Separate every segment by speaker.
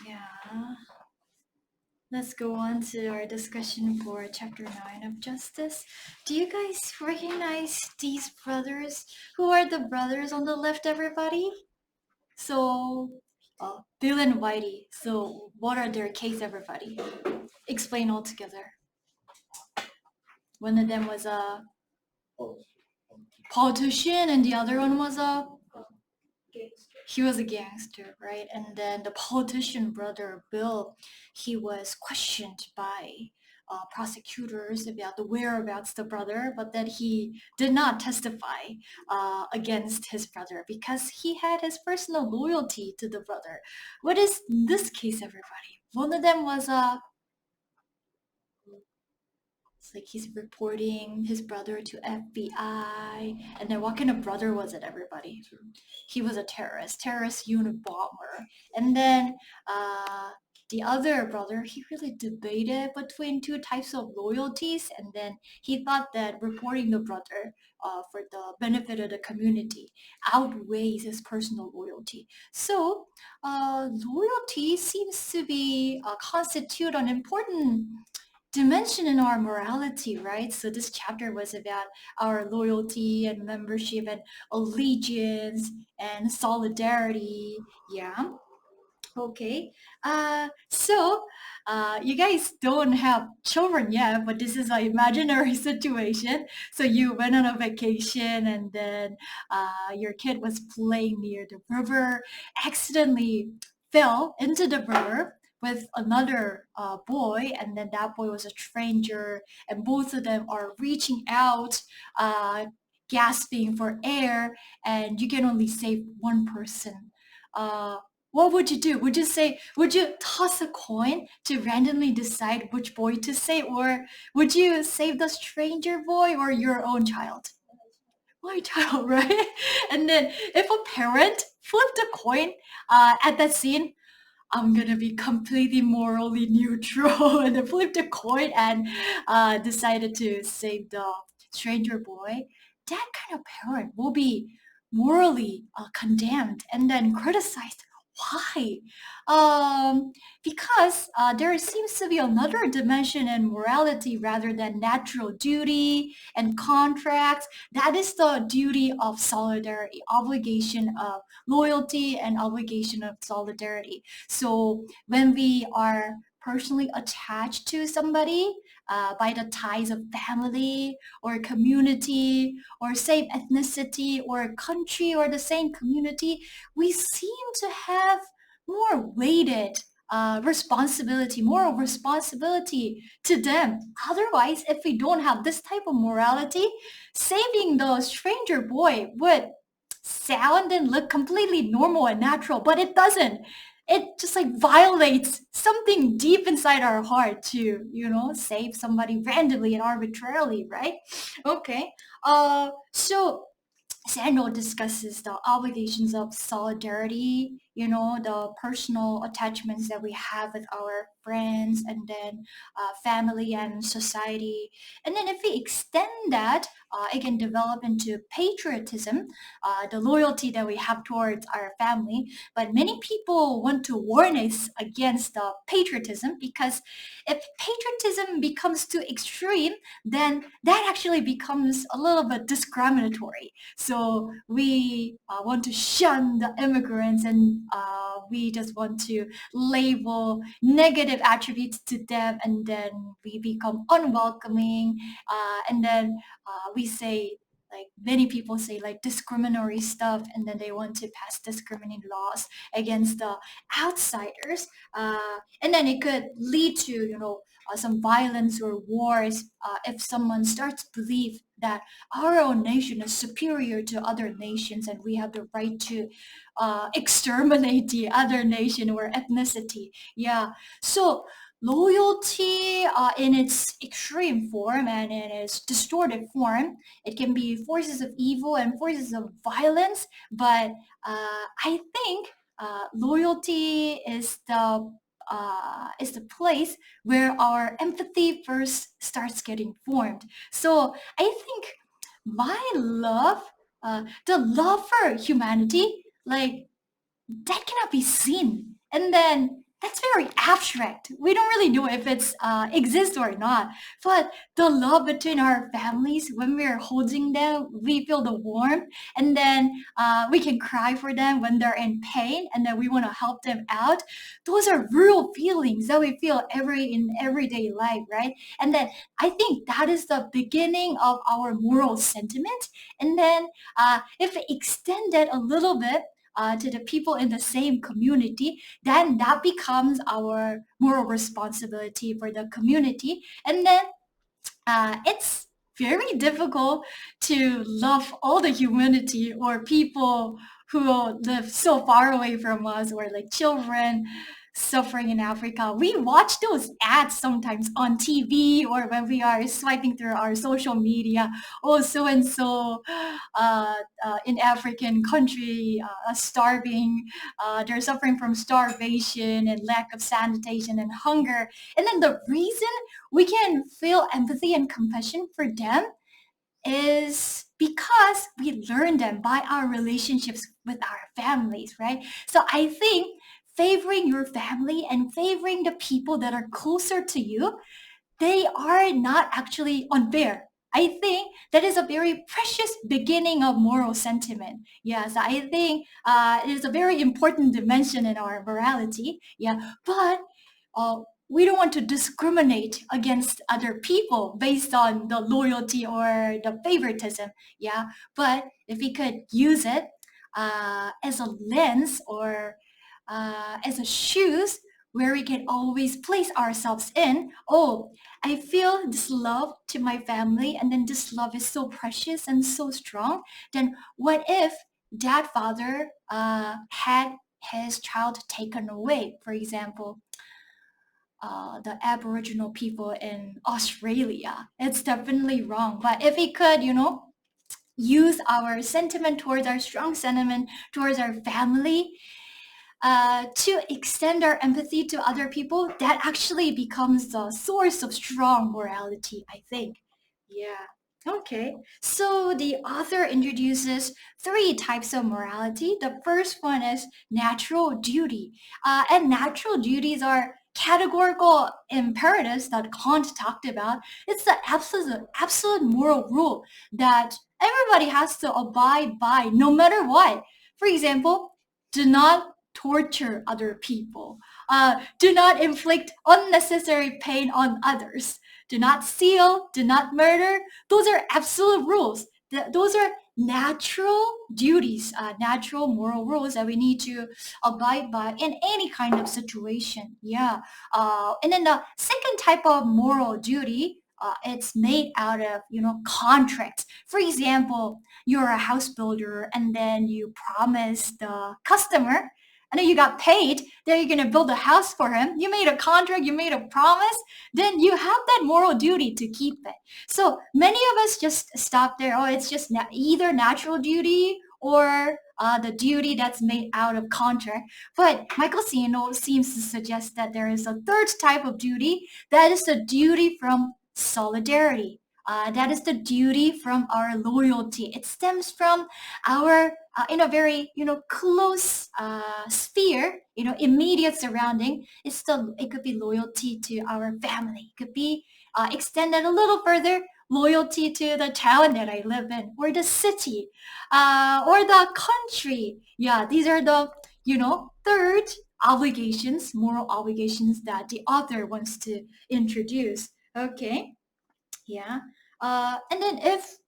Speaker 1: Yeah. Let's go on to our discussion for chapter 9 of Justice. Do you guys recognize these brothers? Who are the brothers on the left, everybody? So, Bill and Whitey. So, what are their case, everybody? Explain all together. One of them was a politician, and the other one was he was a gangster, right? And then the politician brother Bill, he was questioned by prosecutors about the whereabouts of the brother, but that he did not testify against his brother because he had his personal loyalty to the brother. What is this case, everybody? One of them was it's like he's reporting his brother to FBI. And then what kind of brother was it, everybody? He was a terrorist Unabomber. And then the other brother, he really debated between two types of loyalties. And then he thought that reporting the brother for the benefit of the community outweighs his personal loyalty. So loyalty seems to be constitute an important dimension in our morality, right? So this chapter was about our loyalty and membership and allegiance and solidarity. Yeah. Okay. You guys don't have children yet, but this is an imaginary situation. So you went on a vacation and then your kid was playing near the river, accidentally fell into the river with another boy, and then that boy was a stranger, and both of them are reaching out, gasping for air, and you can only save one person. Uh, what would you do? Would you toss a coin to randomly decide which boy to save, or would you save the stranger boy or your own child? My child, right? And then if a parent flipped a coin at that scene, I'm gonna be completely morally neutral and then flipped a coin and decided to save the stranger boy. That kind of parent will be morally condemned and then criticized. Why? Because there seems to be another dimension in morality rather than natural duty and contracts. That is the duty of solidarity, obligation of loyalty and obligation of solidarity. So when we are personally attached to somebody by the ties of family or community or same ethnicity or country or the same community, we seem to have more weighted moral responsibility to them. Otherwise, if we don't have this type of morality, saving the stranger boy would sound and look completely normal and natural, but it doesn't. It just like violates something deep inside our heart to, save somebody randomly and arbitrarily, right? Okay. So Sandal discusses the obligations of solidarity, the personal attachments that we have with our friends and then family and society. And then if we extend that, it can develop into patriotism, the loyalty that we have towards our family. But many people want to warn us against the patriotism because if patriotism becomes too extreme, then that actually becomes a little bit discriminatory. So we want to shun the immigrants and we just want to label negative attributes to them, and then we become unwelcoming, and then we say, like many people say, like discriminatory stuff, and then they want to pass discriminating laws against the outsiders, and then it could lead to some violence or wars if someone starts to believe that our own nation is superior to other nations and we have the right to exterminate the other nation or ethnicity. Yeah. So loyalty in its extreme form and in its distorted form, it can be forces of evil and forces of violence. But I think loyalty is the place where our empathy first starts getting formed. So I think my love, the love for humanity, like that cannot be seen. And then that's very abstract. We don't really know if it's exists or not. But the love between our families, when we're holding them, we feel the warmth, and then we can cry for them when they're in pain, and then we want to help them out. Those are real feelings that we feel in everyday life, right? And then I think that is the beginning of our moral sentiment. And then if we extend it a little bit to the people in the same community, then that becomes our moral responsibility for the community. And then it's very difficult to love all the humanity or people who live so far away from us, or like children suffering in Africa. We watch those ads sometimes on TV or when we are swiping through our social media. Oh, so and so in African country starving. They're suffering from starvation and lack of sanitation and hunger. And then the reason we can feel empathy and compassion for them is because we learn them by our relationships with our families, right? So I think favoring your family and favoring the people that are closer to you, they are not actually unfair. I think that is a very precious beginning of moral sentiment. Yes, I think it is a very important dimension in our morality. Yeah, but we don't want to discriminate against other people based on the loyalty or the favoritism. Yeah, but if we could use it as a lens or as a shoes where we can always place ourselves in. Oh, I feel this love to my family, and then this love is so precious and so strong. Then what if that father had his child taken away, for example? The Aboriginal people in Australia. It's definitely wrong. But if we could, use our sentiment towards our strong sentiment towards our family to extend our empathy to other people, that actually becomes the source of strong morality, I think. Yeah. Okay. So the author introduces three types of morality. The first one is natural duty. And natural duties are categorical imperatives that Kant talked about. It's the absolute moral rule that everybody has to abide by no matter what. For example, do not torture other people. Do not inflict unnecessary pain on others. Do not steal. Do not murder. Those are absolute rules. Those are natural duties, natural moral rules that we need to abide by in any kind of situation. Yeah. And then the second type of moral duty, it's made out of, contracts. For example, you're a house builder and then you promise the customer and then you got paid, then you're going to build a house for him. You made a contract, you made a promise, then you have that moral duty to keep it. So many of us just stop there. Oh, it's just either natural duty or the duty that's made out of contract. But Michael Siano seems to suggest that there is a third type of duty, that is the duty from solidarity. That is the duty from our loyalty. It stems from our in a very close sphere, immediate surrounding. It could be loyalty to our family. It could be extended a little further, loyalty to the town that I live in, or the city, or the country. Yeah, these are the third obligations, moral obligations that the author wants to introduce. Okay. Yeah. And then if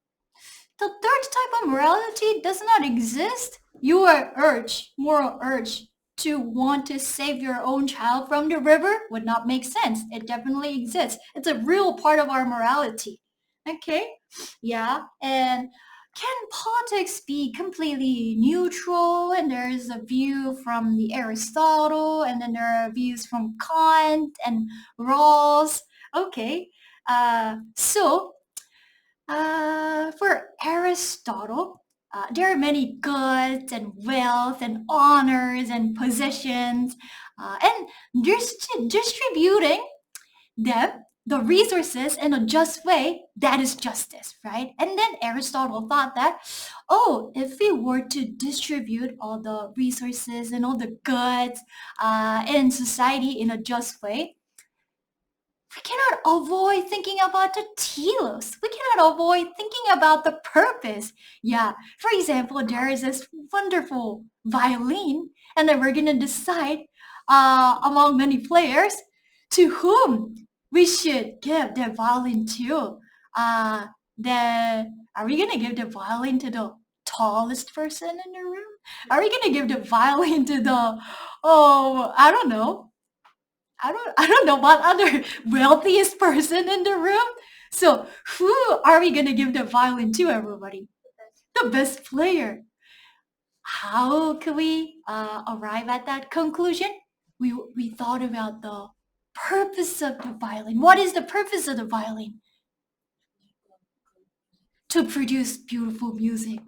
Speaker 1: the third type of morality does not exist, your moral urge to want to save your own child from the river would not make sense. It definitely exists. It's a real part of our morality. Okay? Yeah. And can politics be completely neutral? And there's a view from the Aristotle, and then there are views from Kant and Rawls. Okay. For Aristotle, there are many goods and wealth and honors and possessions, and distributing them the resources in a just way, that is justice, right? And then Aristotle thought that, oh, if we were to distribute all the resources and all the goods in society in a just way, we cannot avoid thinking about the telos. We cannot avoid thinking about the purpose. Yeah, for example, there is this wonderful violin, and then we're gonna decide among many players to whom we should give the violin to. The Are we gonna give the violin to the tallest person in the room? Are we gonna give the violin to the I don't know, I don't know what other wealthiest person in the room. So who are we gonna give the violin to, everybody? The best player. How can we arrive at that conclusion? We thought about the purpose of the violin. What is the purpose of the violin? To produce beautiful music.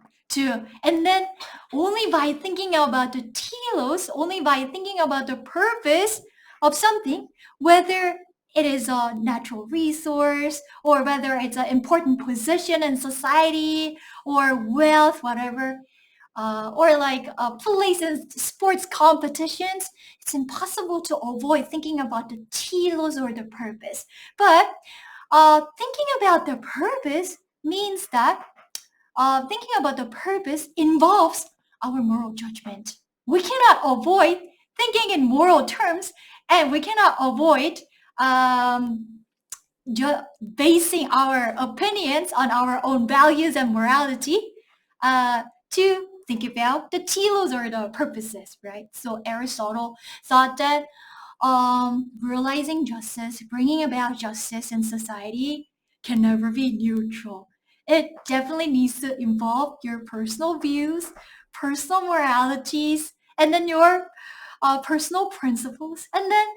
Speaker 1: And then only by thinking about the telos, only by thinking about the purpose of something, whether it is a natural resource or whether it's an important position in society or wealth, whatever, or like a place in sports competitions, it's impossible to avoid thinking about the telos or the purpose. But thinking about the purpose means that thinking about the purpose involves our moral judgment. We cannot avoid thinking in moral terms, and we cannot avoid basing our opinions on our own values and morality to think about the telos or the purposes, right? So Aristotle thought that realizing justice, bringing about justice in society can never be neutral. It definitely needs to involve your personal views, personal moralities, and then your personal principles. And then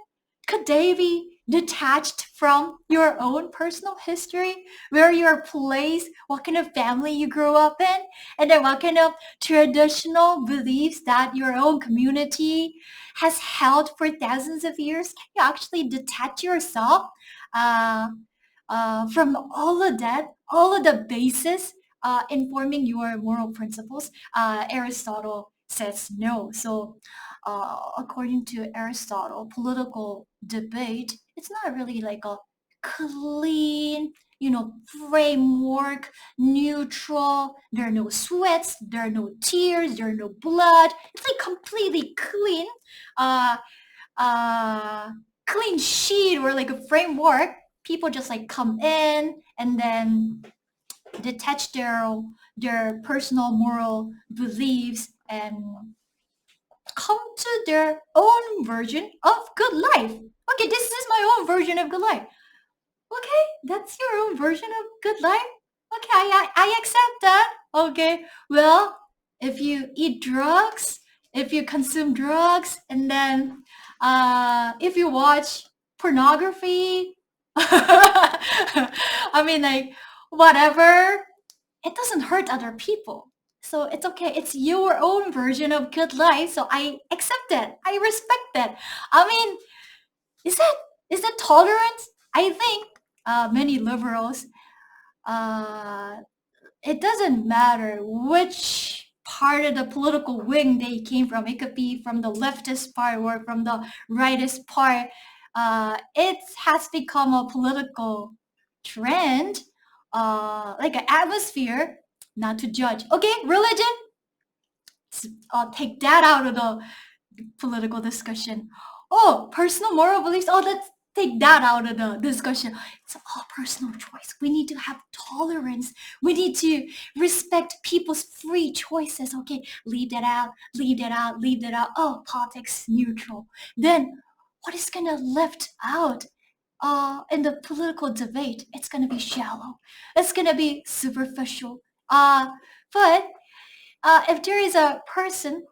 Speaker 1: could they be detached from your own personal history, where you're placed, what kind of family you grew up in, and then what kind of traditional beliefs that your own community has held for thousands of years? Can you actually detach yourself uh, from all of that, all of the basis informing your moral principles? Aristotle says no. So according to Aristotle, political debate, it's not really like a clean, framework, neutral. There are no sweats, there are no tears, there are no blood. It's like completely clean, uh, uh, clean sheet or like a framework. People just like come in and then detach their personal moral beliefs and come to their own version of good life. Okay, this is my own version of good life. Okay, that's your own version of good life. Okay, I accept that. Okay, well, if you eat drugs, if you consume drugs, and then if you watch pornography, I mean, like, whatever, it doesn't hurt other people. So it's okay. It's your own version of good life. So I accept that. I respect that. I mean, is that tolerance? I think many liberals, uh, it doesn't matter which part of the political wing they came from. It could be from the leftist part or from the rightist part. It has become a political trend, like an atmosphere, not to judge. Okay, religion, I'll take that out of the political discussion. Oh, personal moral beliefs. Oh, let's take that out of the discussion. It's all personal choice. We need to have tolerance. We need to respect people's free choices. Okay, leave that out, leave that out, leave that out. Oh, politics neutral. Then what is gonna left out in the political debate? It's gonna be shallow. It's gonna be superficial. But if there is a person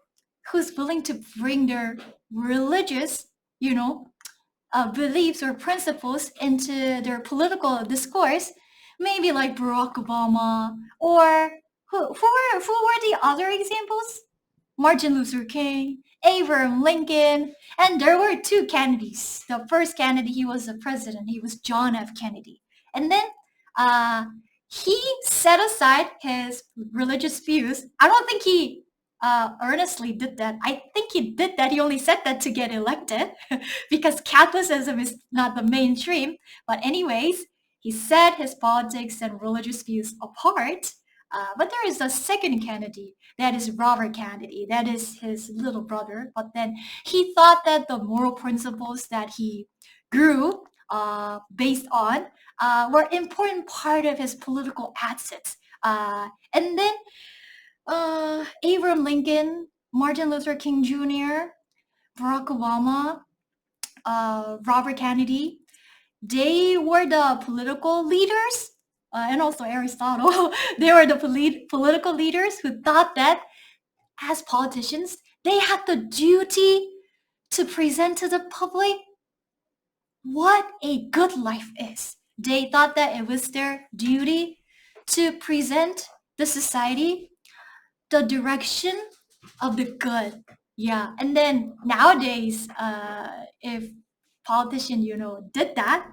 Speaker 1: who's willing to bring their religious, beliefs or principles into their political discourse, maybe like Barack Obama or who were the other examples? Martin Luther King, Abraham Lincoln, and there were two Kennedys. The first Kennedy, he was the president. He was John F. Kennedy. And then uh, he set aside his religious views. I don't think he earnestly did that. I think he did that. He only said that to get elected because Catholicism is not the mainstream. But anyways, he set his politics and religious views apart. But there is a second Kennedy, that is Robert Kennedy, that is his little brother. But then he thought that the moral principles that he grew based on were important part of his political assets. And then Abraham Lincoln, Martin Luther King Jr., Barack Obama, Robert Kennedy, they were the political leaders, and also Aristotle. They were the political leaders who thought that as politicians, they had the duty to present to the public what a good life is. They thought that it was their duty to present the society the direction of the good. Yeah. And then nowadays, if politician, did that,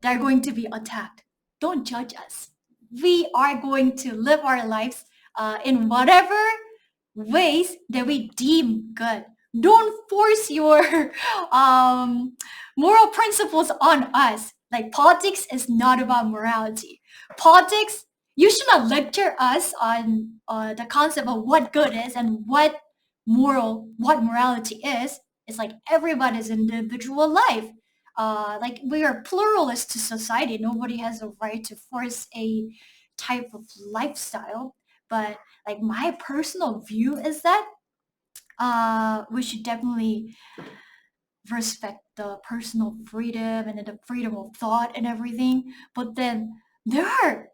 Speaker 1: they're going to be attacked. Don't judge us. We are going to live our lives in whatever ways that we deem good. Don't force your moral principles on us. Like politics is not about morality. Politics, you should not lecture us on the concept of what good is and what morality is. It's like everybody's individual life. Like we are pluralist to society. Nobody has a right to force a type of lifestyle. But like my personal view is that we should definitely respect the personal freedom and the freedom of thought and everything. But then there are,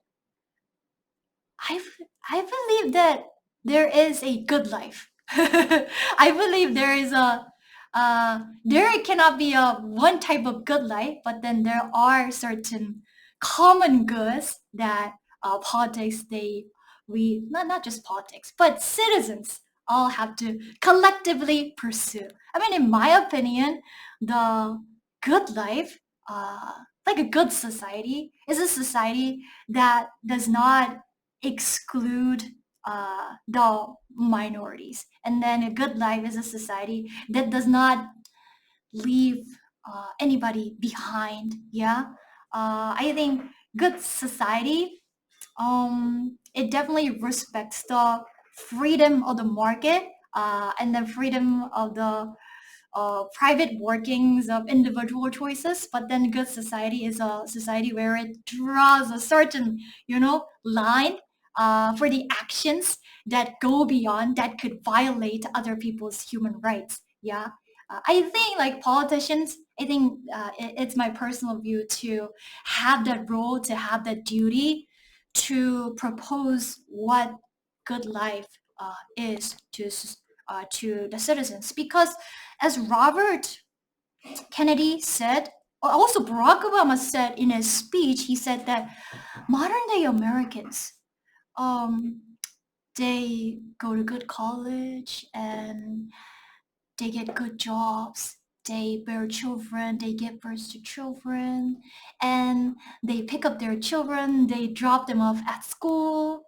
Speaker 1: I, I believe that there is a good life. I believe there is there cannot be a one type of good life, but then there are certain common goods that politics, we not just politics, but citizens all have to collectively pursue. I mean, in my opinion, the good life, like a good society, is a society that does not exclude the minorities. And then a good life is a society that does not leave anybody behind. Yeah. I think good society, it definitely respects the freedom of the market and the freedom of the private workings of individual choices. But then good society is a society where it draws a certain, line for the actions that go beyond, that could violate other people's human rights. Yeah. I think like politicians, I think it's my personal view to have that role, to have that duty to propose what good life is to the citizens. Because as Robert Kennedy said, or also Barack Obama said in his speech, he said that modern day Americans, um, they go to good college and they get good jobs. They bear children, they give birth to children, and they pick up their children, they drop them off at school,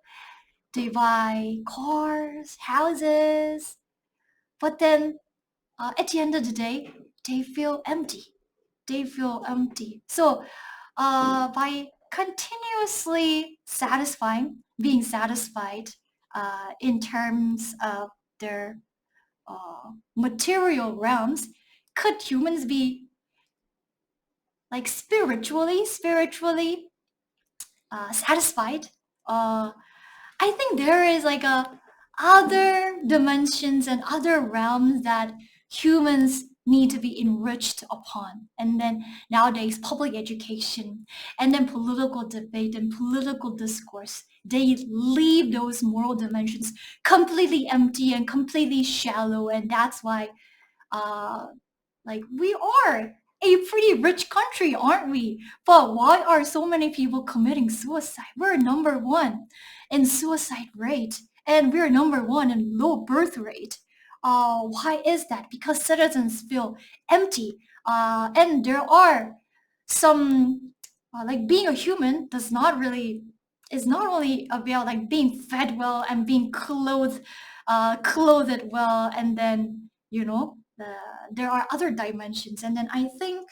Speaker 1: they buy cars, houses, but then at the end of the day, they feel empty. They feel empty. So by continuously being satisfied in terms of their material realms, could humans be like spiritually satisfied? I think there is like a other dimensions and other realms that humans need to be enriched upon. And then nowadays, public education and then political debate and political discourse, they leave those moral dimensions completely empty and completely shallow. And that's why uh, like we are a pretty rich country, aren't we? But why are so many people committing suicide? We're number one in suicide rate, and we're number one in low birth rate. Why is that? Because citizens feel empty. And there are some, like being a human does not really, is not only about like being fed well and being clothed well, and then, there are other dimensions. And then I think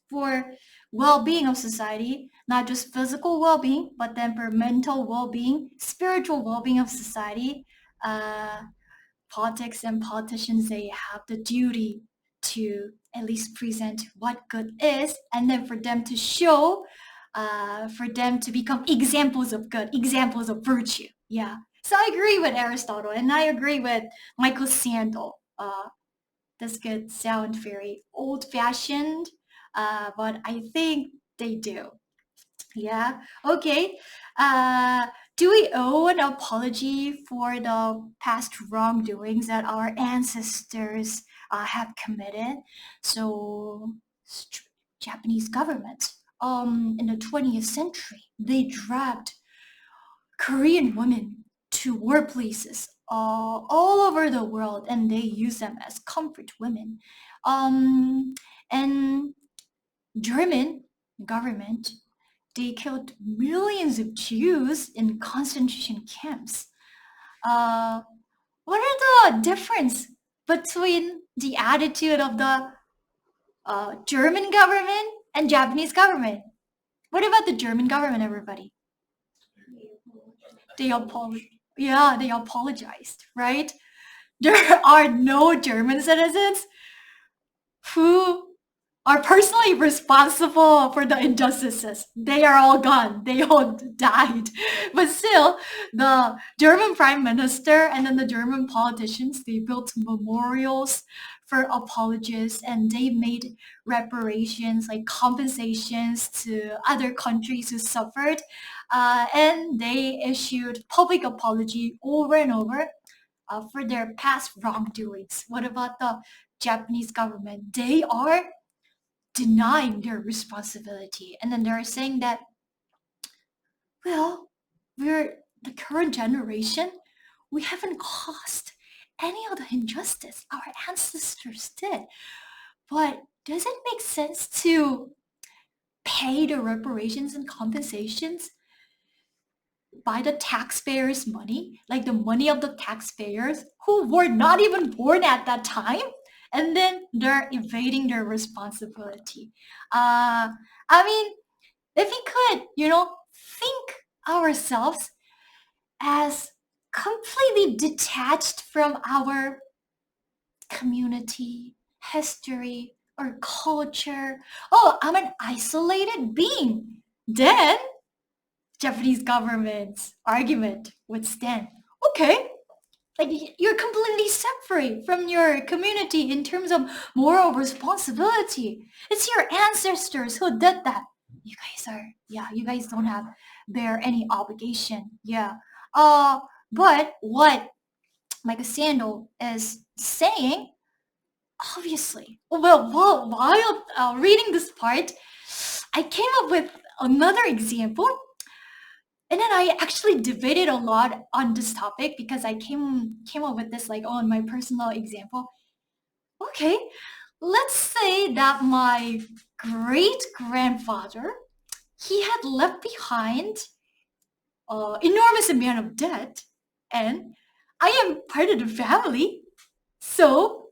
Speaker 1: for well-being of society, not just physical well-being, but then for mental well-being, spiritual well-being of society, uh, politics and politicians, they have the duty to at least present what good is, and then for them to show, for them to become examples of good, examples of virtue. Yeah. So I agree with Aristotle, and I agree with Michael Sandel. This could sound very old-fashioned, but I think they do. Yeah. Okay. Uh, do we owe an apology for the past wrongdoings that our ancestors have committed? So, st- Japanese government, in the 20th century, they dragged Korean women to workplaces all over the world, and they use them as comfort women. And German government, they killed millions of Jews in concentration camps. Uh, what are the difference between the attitude of the German government and Japanese government? What about the German government, everybody? They yeah, they apologized, right? There are no German citizens who are personally responsible for the injustices. They are all gone. They all died. But still, the German prime minister and then the German politicians, they built memorials for apologists, and they made reparations, like compensations to other countries who suffered. And they issued public apology over and over for their past wrongdoings. What about the Japanese government? They are denying their responsibility. And then they're saying that, well, we're the current generation, we haven't caused any of the injustice our ancestors did. But does it make sense to pay the reparations and compensations by the taxpayers' money, like the money of the taxpayers who were not even born at that time? And then they're evading their responsibility. I mean, if we could, think ourselves as completely detached from our community, history, or culture. Oh, I'm an isolated being. Then Japanese government's argument would stand. Okay, like you're completely separate from your community in terms of moral responsibility. It's your ancestors who did that. You guys don't have bear any obligation. Yeah. Uh, but what Michael Sandel is saying, obviously, while reading this part, I came up with another example. And then I actually debated a lot on this topic because I came up with this like on my personal example. Okay, let's say that my great grandfather, he had left behind enormous amount of debt, and I am part of the family. So,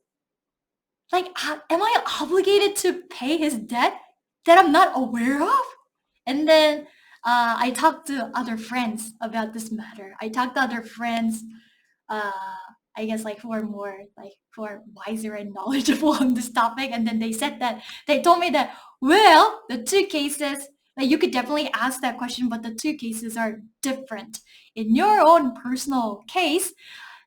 Speaker 1: like, am I obligated to pay his debt that I'm not aware of? And then I talked to other friends about this matter. I talked to other friends, uh, I guess, like who are more like who are wiser and knowledgeable on this topic, and then they told me that, well, the two cases, like you could definitely ask that question, but the two cases are different. In your own personal case,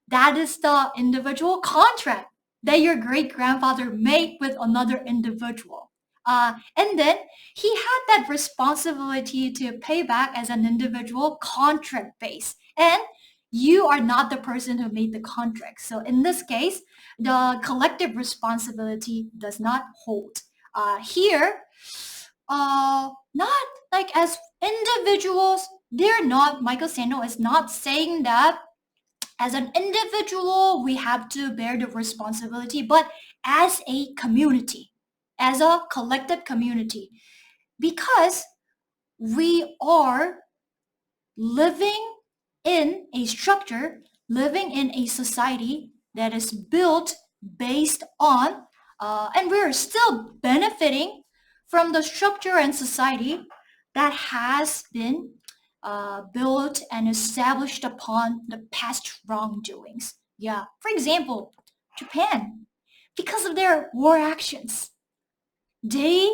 Speaker 1: that is the individual contract that your great grandfather made with another individual. And then he had that responsibility to pay back as an individual contract base. And you are not the person who made the contract. So in this case, the collective responsibility does not hold. Here, not like as individuals, they're not, Michael Sandel is not saying that As an individual, we have to bear the responsibility, but as a community, as a collective community, because we are living in a structure, living in a society that is built based on, and we're still benefiting from the structure and society that has been built and established upon the past wrongdoings. Yeah, for example, Japan, because of their war actions, they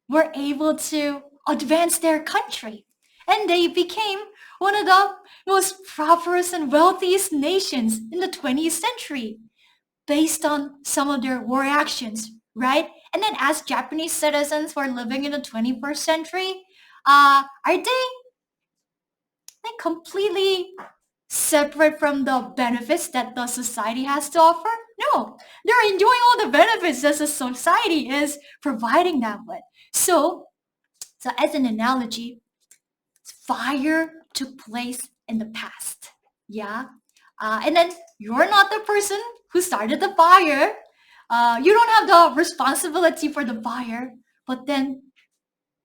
Speaker 1: were able to advance their country. And they became one of the most prosperous and wealthiest nations in the 20th century based on some of their war actions, right? And then as Japanese citizens who are living in the 21st century, are they like completely separate from the benefits that the society has to offer? No, they're enjoying all the benefits that the society is providing them with. So as an analogy, fire took place in the past. Yeah. And then you're not the person who started the fire. You don't have the responsibility for the fire, but then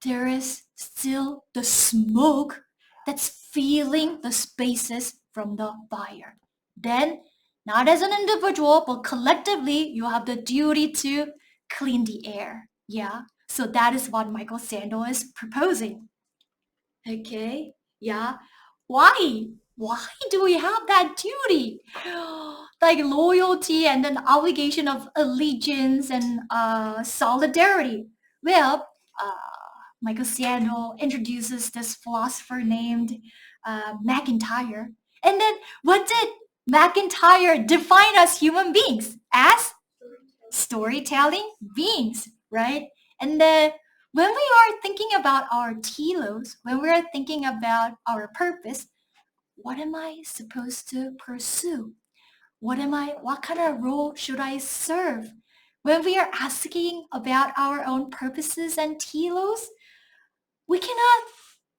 Speaker 1: there is still the smoke that's filling the spaces from the fire. Then, not as an individual, but collectively, you have the duty to clean the air. Yeah. So that is what Michael Sandel is proposing. Okay. Yeah. Why? Why do we have that duty? Like loyalty and then obligation of allegiance and solidarity. Well, Michael Sandel introduces this philosopher named McIntyre. And then what did McIntyre define as human beings? As storytelling beings, right? And then when we are thinking about our telos, when we are thinking about our purpose, what am I supposed to pursue? What kind of role should I serve? When we are asking about our own purposes and telos, we cannot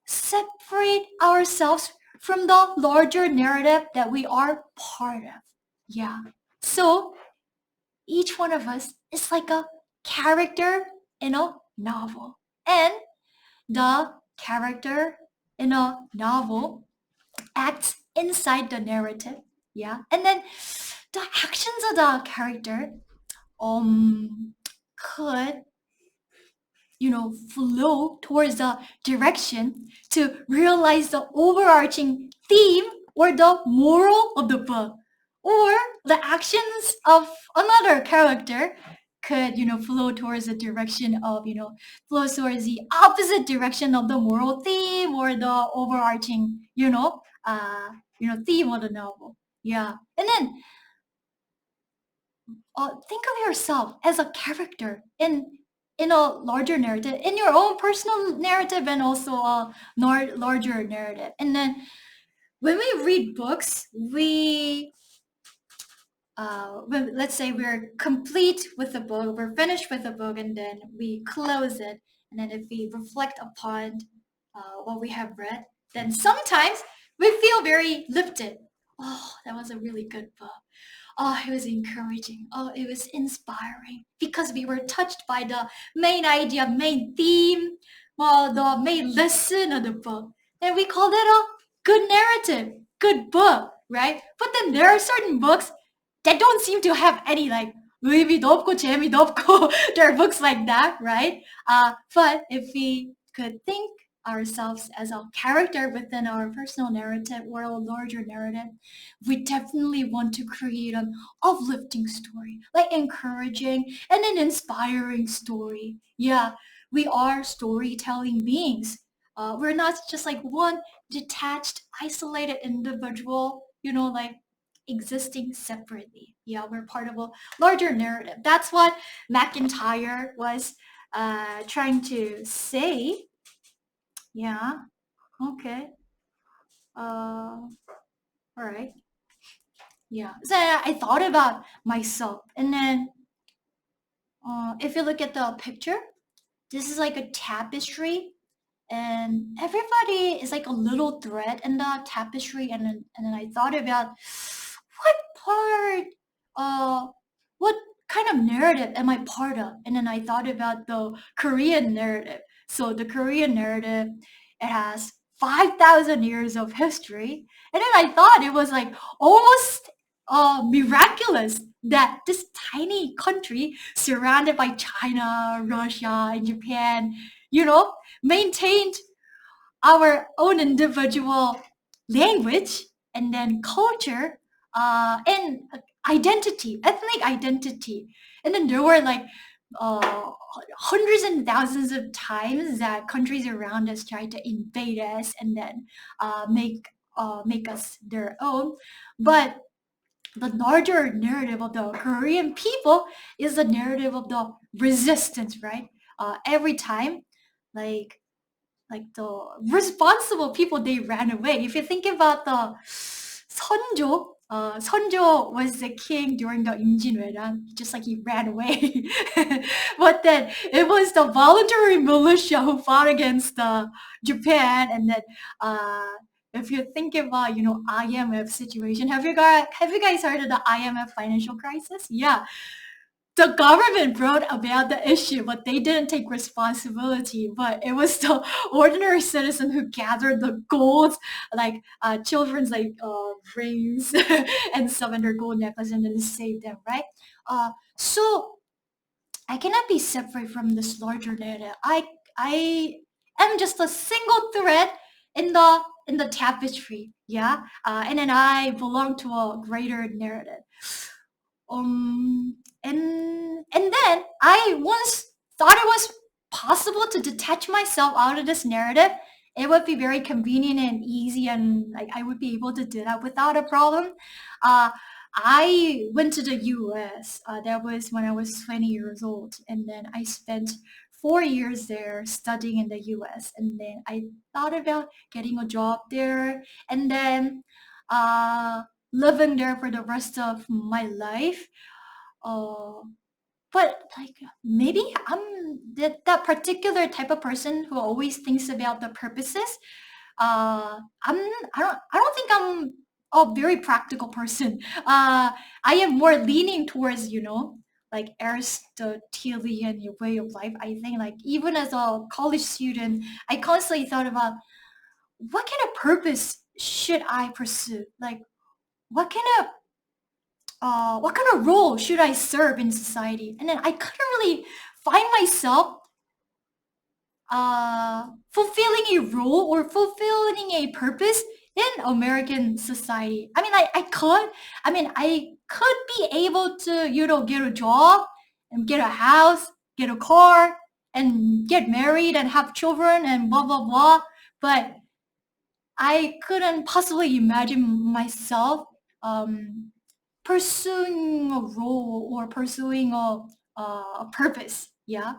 Speaker 1: separate ourselves from the larger narrative that we are part of. Yeah. So each one of us is like a character in a novel. And the character in a novel acts inside the narrative. Yeah. And then the actions of the character could flow towards the direction to realize the overarching theme or the moral of the book. Or the actions of another character could, flow towards the direction of, flow towards the opposite direction of the moral theme or the overarching, theme of the novel. Yeah. And then think of yourself as a character in a larger narrative, in your own personal narrative and also a larger narrative. And then when we read books, let's say we're complete with the book, we're finished with the book, and then we close it. And then if we reflect upon what we have read, then sometimes we feel very lifted. Oh, that was a really good book. Oh, it was encouraging. Oh, it was inspiring because we were touched by the main idea, main theme, the main lesson of the book. And we called it a good narrative, good book, right? But then there are certain books that don't seem to have any like 의미도 없고 재미도 없고. There are books like that, right? But if we could think ourselves as a character within our personal narrative or a larger narrative, we definitely want to create an uplifting story, like encouraging and an inspiring story. Yeah, we are storytelling beings. We're not just like one detached, isolated individual, like existing separately. Yeah, we're part of a larger narrative. That's what McIntyre was trying to say. Yeah. Okay. All right. Yeah. So I thought about myself, and then if you look at the picture, this is like a tapestry, and everybody is like a little thread in the tapestry, and then I thought about what part, uh, what kind of narrative am I part of? And then I thought about the Korean narrative. So the Korean narrative, it has 5,000 years of history. And then I thought it was like almost miraculous that this tiny country surrounded by China, Russia, and Japan, maintained our own individual language and then culture and identity, ethnic identity. And then there were like hundreds and thousands of times that countries around us tried to invade us and then make us their own. But the larger narrative of the Korean people is the narrative of the resistance, right? Every time, like the responsible people, they ran away. If you think about the Sonjo, Sonjo was the king during the Imjinweran, just like he ran away. But then it was the voluntary militia who fought against Japan, and then if you think about IMF situation, have you guys heard of the IMF financial crisis? Yeah, the government brought about the issue, but they didn't take responsibility. But it was the ordinary citizen who gathered the gold, like children's like rings and stuff, and their gold necklace, and then saved them, right? So I cannot be separate from this larger narrative. I am just a single thread in the tapestry, yeah. And then I belong to a greater narrative. And then I once thought it was possible to detach myself out of this narrative. It would be very convenient and easy, and like I would be able to do that without a problem. Uh, I went to the US. That was when I was 20 years old, and then I spent 4 years there studying in the US. And then I thought about getting a job there, and then uh, living there for the rest of my life. Uh, but like maybe I'm that particular type of person who always thinks about the purposes. I don't think I'm a very practical person. I am more leaning towards like Aristotelian way of life. I think like even as a college student, I constantly thought about what kind of purpose should I pursue? Like what kind of role should I serve in society? And then I couldn't really find myself fulfilling a role or fulfilling a purpose in American society. I mean, I could be able to, get a job and get a house, get a car, and get married and have children and blah, blah, blah. But I couldn't possibly imagine myself um, pursuing a role or pursuing a purpose, yeah,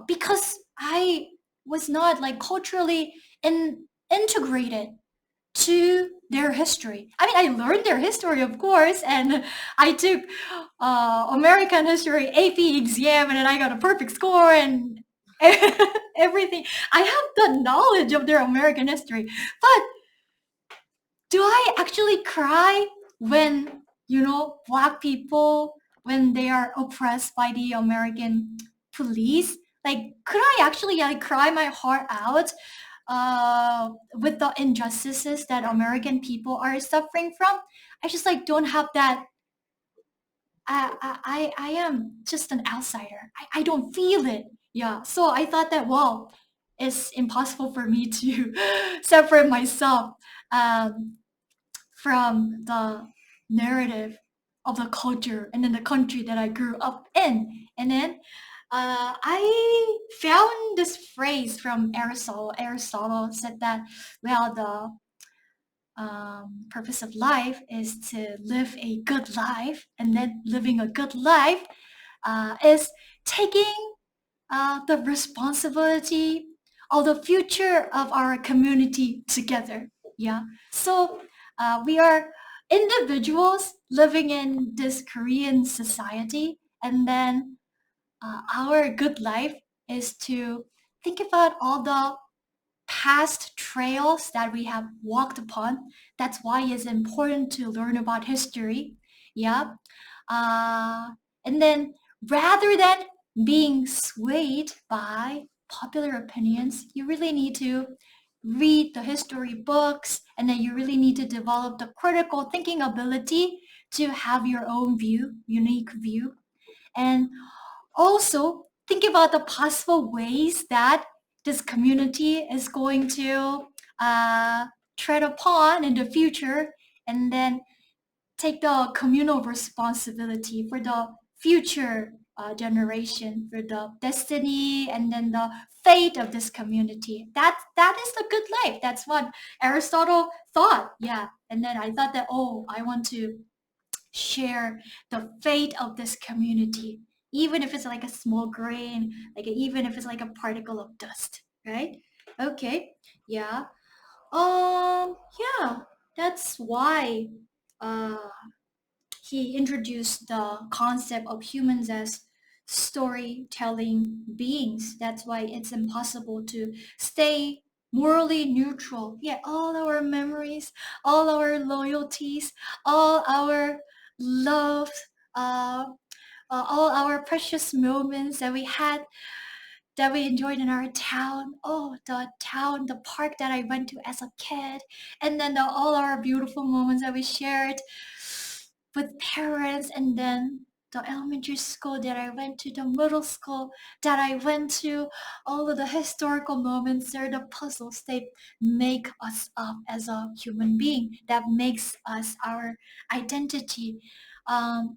Speaker 1: because I was not like culturally integrated to their history. I mean, I learned their history, of course, and I took American history AP exam, and then I got a perfect score and everything. I have the knowledge of their American history, but do I actually cry when, black people, when they are oppressed by the American police? Like, could I actually like cry my heart out with the injustices that American people are suffering from? I just like don't have that. I am just an outsider. I don't feel it. Yeah. So I thought that, well, it's impossible for me to separate myself. Um, from the narrative of the culture and then the country that I grew up in. And then I found this phrase from Aristotle. Aristotle said that, well, the purpose of life is to live a good life, and then living a good life is taking the responsibility of the future of our community together. Yeah. So we are individuals living in this Korean society, and then our good life is to think about all the past trails that we have walked upon. That's why it's important to learn about history. Yeah. Uh, and then rather than being swayed by popular opinions, you really need to read the history books, and then you really need to develop the critical thinking ability to have your own view, unique view. And also think about the possible ways that this community is going to uh, tread upon in the future, and then take the communal responsibility for the future generation, for the destiny and then the fate of this community. That is the good life. That's what Aristotle thought. Yeah. And then I thought that, oh, I want to share the fate of this community, even if it's like a small grain, like even if it's like a particle of dust, right? Okay. Yeah. Yeah, that's why uh, he introduced the concept of humans as storytelling beings. That's why it's impossible to stay morally neutral. Yeah, all our memories, all our loyalties, all our loves, uh, all our precious moments that we had, that we enjoyed in our town. Oh, the town, the park that I went to as a kid, and then all our beautiful moments that we shared with parents, and then the elementary school that I went to, the middle school that I went to, all of the historical moments, they're the puzzles. They make us up as a human being. That makes us our identity.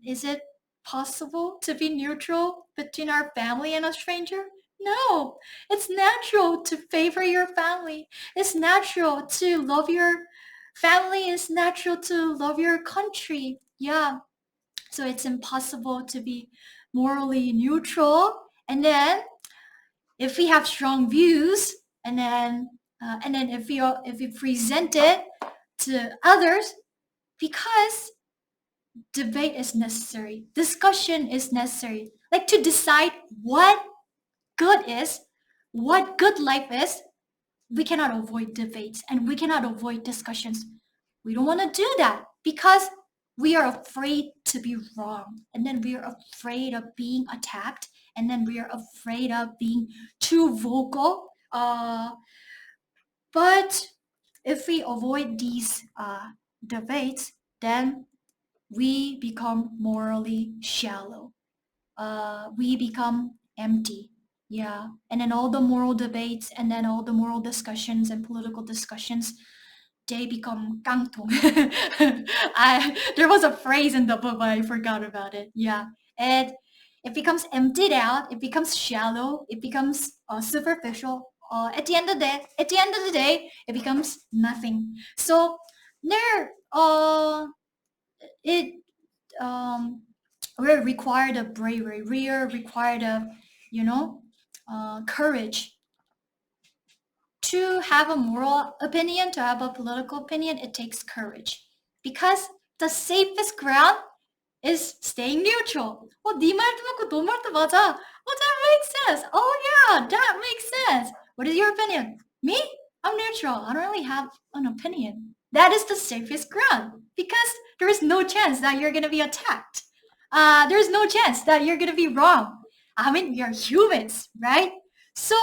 Speaker 1: Is it possible to be neutral between our family and a stranger? No, it's natural to favor your family. It's natural to love your family. It's natural to love your country. Yeah. So it's impossible to be morally neutral. And then if we have strong views, and then if we present it to others, because debate is necessary, discussion is necessary, like to decide what good is, what good life is, we cannot avoid debates and we cannot avoid discussions. We don't want to do that because we are afraid to be wrong. And then we are afraid of being attacked. And then we are afraid of being too vocal. But if we avoid these debates, then we become morally shallow. We become empty. Yeah. And then all the moral debates and then all the moral discussions and political discussions, they become 깡통. There was a phrase in the book, but I forgot about it. Yeah. And it becomes emptied out. It becomes shallow. It becomes superficial. At the end of the day, it becomes nothing. So there, it um, we're required of bravery. We are required of, you know, courage to have a moral opinion, to have a political opinion. It takes courage because the safest ground is staying neutral. 네 말도 맞고 너 말도 맞아. Oh, that makes sense. Oh yeah, that makes sense. What is your opinion? Me? I'm neutral. I don't really have an opinion. That is the safest ground because there is no chance that you're gonna be attacked. There's no chance that you're gonna be wrong. I mean, we are humans, right? So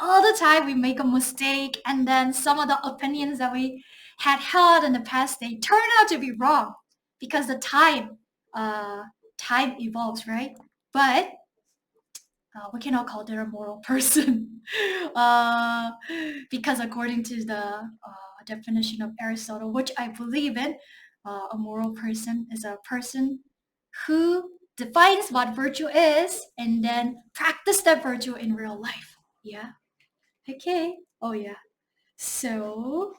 Speaker 1: all the time we make a mistake, and then some of the opinions that we had held in the past, they turn out to be wrong because the uh, time evolves, right? But we cannot call it a moral person because according to the definition of Aristotle, which I believe in, a moral person is a person who defines what virtue is and then practice that virtue in real life. Yeah. Okay. Oh yeah. So